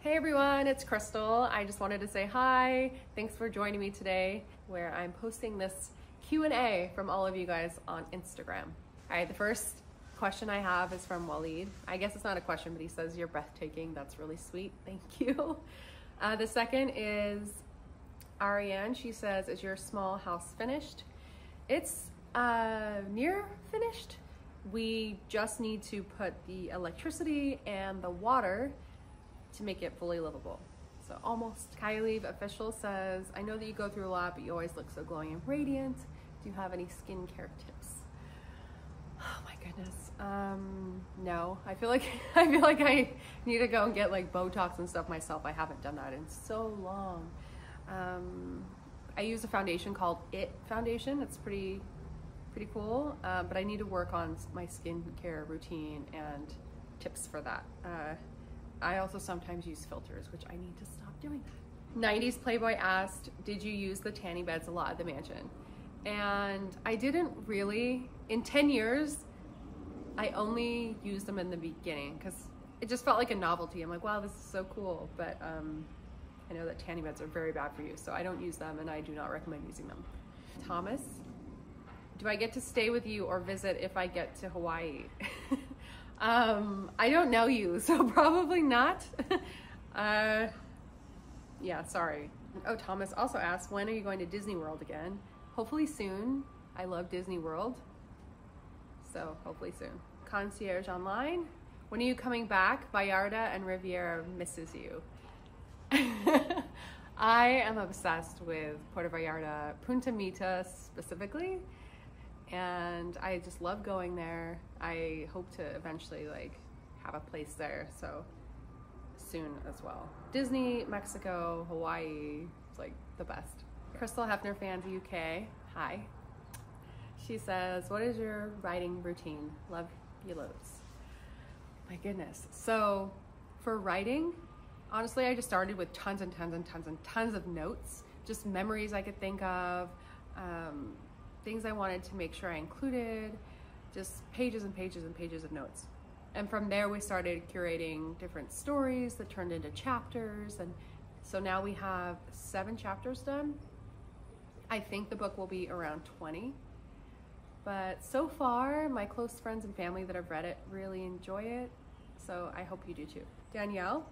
Hey everyone, it's Crystal. I just wanted to say hi. Thanks for joining me today where I'm posting this Q&A from all of you guys on Instagram. All right, the first question I have is from Waleed. I guess it's not a question, but he says, "You're breathtaking." That's really sweet. Thank you. The second is Ariane. She says, "Is your small house finished?" It's near finished. We just need to put the electricity and the water to make it fully livable. So almost. Kylie Official says, "I know that you go through a lot, but you always look so glowing and radiant. Do you have any skincare tips?" Oh my goodness. No. I feel like I need to go and get like Botox and stuff myself. I haven't done that in so long. I use a foundation called It Foundation. It's pretty cool, but I need to work on my skincare routine and tips for that. I also sometimes use filters, which I need to stop doing that. 90s Playboy asked, "Did you use the tanning beds a lot at the mansion?" And I didn't really. In 10 years, I only used them in the beginning because it just felt like a novelty. I'm like, wow, this is so cool. But I know that tanning beds are very bad for you, so I don't use them and I do not recommend using them. Thomas, "Do I get to stay with you or visit if I get to Hawaii?" I don't know you, so probably not. Yeah, sorry. Oh, Thomas also asked, "When are you going to Disney World again?" Hopefully soon. I love Disney World, so hopefully soon. Concierge Online, "When are you coming back? Vallarta and Riviera misses you." I am obsessed with Puerto Vallarta, Punta Mita specifically. And I just love going there. I hope to eventually like have a place there, so soon as well. Disney, Mexico, Hawaii, it's like the best. Crystal Hefner Fans UK, hi. She says, "What is your writing routine? Love you loads." My goodness. So for writing, honestly, I just started with tons of notes, just memories I could think of, things I wanted to make sure I included, just pages and pages and pages of notes. And from there we started curating different stories that turned into chapters. And so now we have 7 chapters done. I think the book will be around 20. But so far, my close friends and family that have read it really enjoy it. So I hope you do too. Danielle,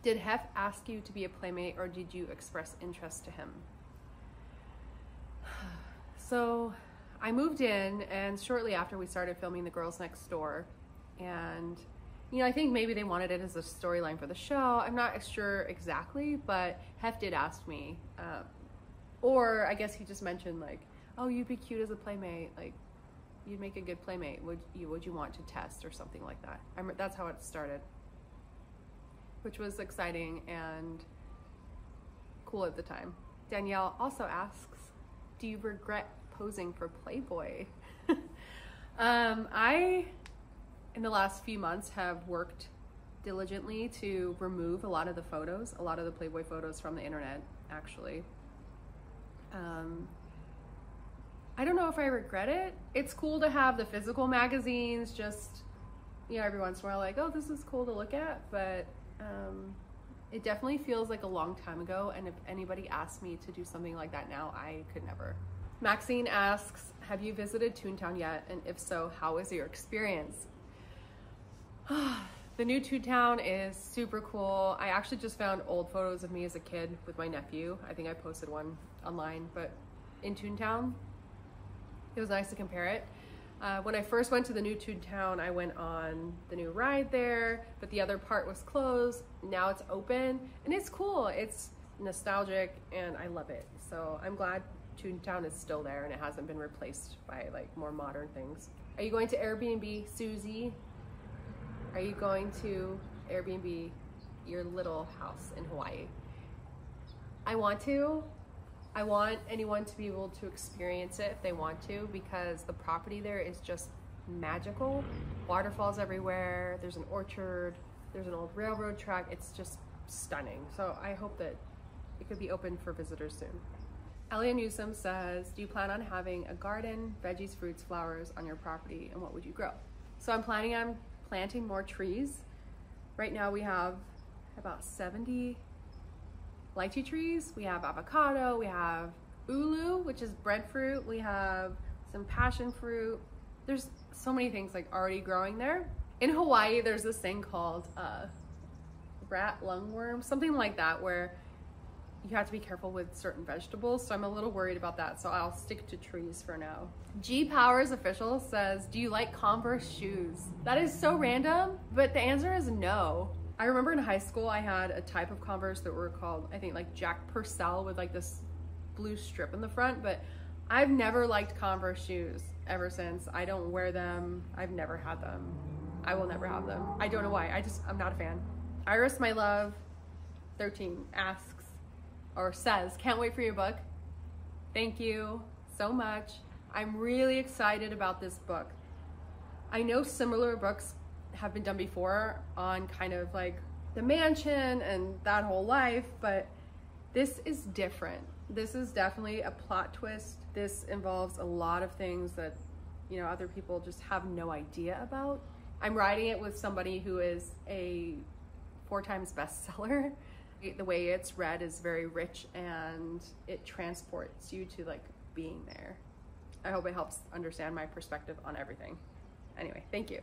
"Did Hef ask you to be a playmate or did you express interest to him?" So I moved in, and shortly after we started filming The Girls Next Door, and I think maybe they wanted it as a storyline for the show. I'm not sure exactly, but Hef did ask me, or I guess he just mentioned like, "Oh, you'd be cute as a playmate, like you'd make a good playmate. Would you want to test," or something like that. That's how it started, which was exciting and cool at the time. Danielle also asks, "Do you regret posing for Playboy?" I, in the last few months, have worked diligently to remove a lot of the photos, a lot of the Playboy photos from the internet, actually. I don't know if I regret it. It's cool to have the physical magazines, just, every once in a while, like, oh, this is cool to look at, but it definitely feels like a long time ago, and if anybody asked me to do something like that now, I could never. Maxine asks, "Have you visited Toontown yet? And if so, how was your experience?" The new Toontown is super cool. I actually just found old photos of me as a kid with my nephew. I think I posted one online, but in Toontown, it was nice to compare it. When I first went to the new Toontown, I went on the new ride there, but the other part was closed. Now it's open, and it's cool. It's nostalgic, and I love it. So I'm glad Toontown is still there and it hasn't been replaced by like more modern things. Are you going to Airbnb, Susie? Are you going to Airbnb your little house in Hawaii? I want to. I want anyone to be able to experience it if they want to, because the property there is just magical. Waterfalls everywhere, there's an orchard, there's an old railroad track. It's just stunning. So I hope that it could be open for visitors soon. Elia Newsom says, "Do you plan on having a garden, veggies, fruits, flowers on your property, and what would you grow?" So I'm planning on planting more trees. Right now we have about 70 lychee trees. We have avocado, we have ulu, which is breadfruit, we have some passion fruit. There's so many things like already growing there. In Hawaii, there's this thing called rat lungworm, something like that, where you have to be careful with certain vegetables. So I'm a little worried about that. So I'll stick to trees for now. G Powers official says, do you like Converse shoes? That is so random, but the answer is no. I remember in high school, I had a type of Converse that were called, I think like Jack Purcell, with like this blue strip in the front, but I've never liked Converse shoes ever since. I don't wear them. I've never had them. I will never have them. I don't know why. I'm not a fan. Iris, my love, 13, asks, or says, can't wait for your book. Thank you so much. I'm really excited about this book. I know similar books have been done before on kind of like the mansion and that whole life, but this is different. This is definitely a plot twist. This involves a lot of things that, you know, other people just have no idea about. I'm writing it with somebody who is a 4 times bestseller. The way it's read is very rich and it transports you to like being there. I hope it helps understand my perspective on everything. Anyway, thank you.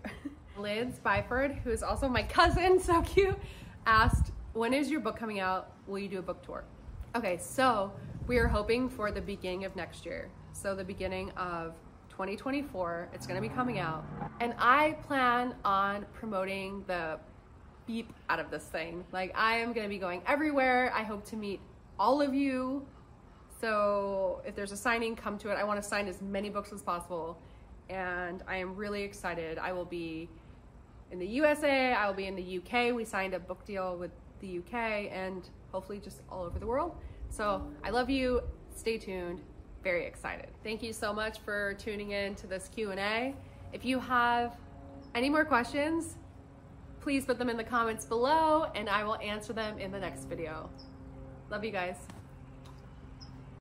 Liz Byford, who is also my cousin, so cute, asked, when is your book coming out? Will you do a book tour? Okay, so we are hoping for the beginning of next year. So the beginning of 2024, it's gonna be coming out. And I plan on promoting the beep out of this thing. Like, I am gonna be going everywhere. I hope to meet all of you. So if there's a signing, come to it. I wanna sign as many books as possible. And I am really excited. I will be in the USA, I will be in the UK. We signed a book deal with the UK and hopefully just all over the world. So I love you, stay tuned, very excited. Thank you so much for tuning in to this Q&A. If you have any more questions, please put them in the comments below and I will answer them in the next video. Love you guys.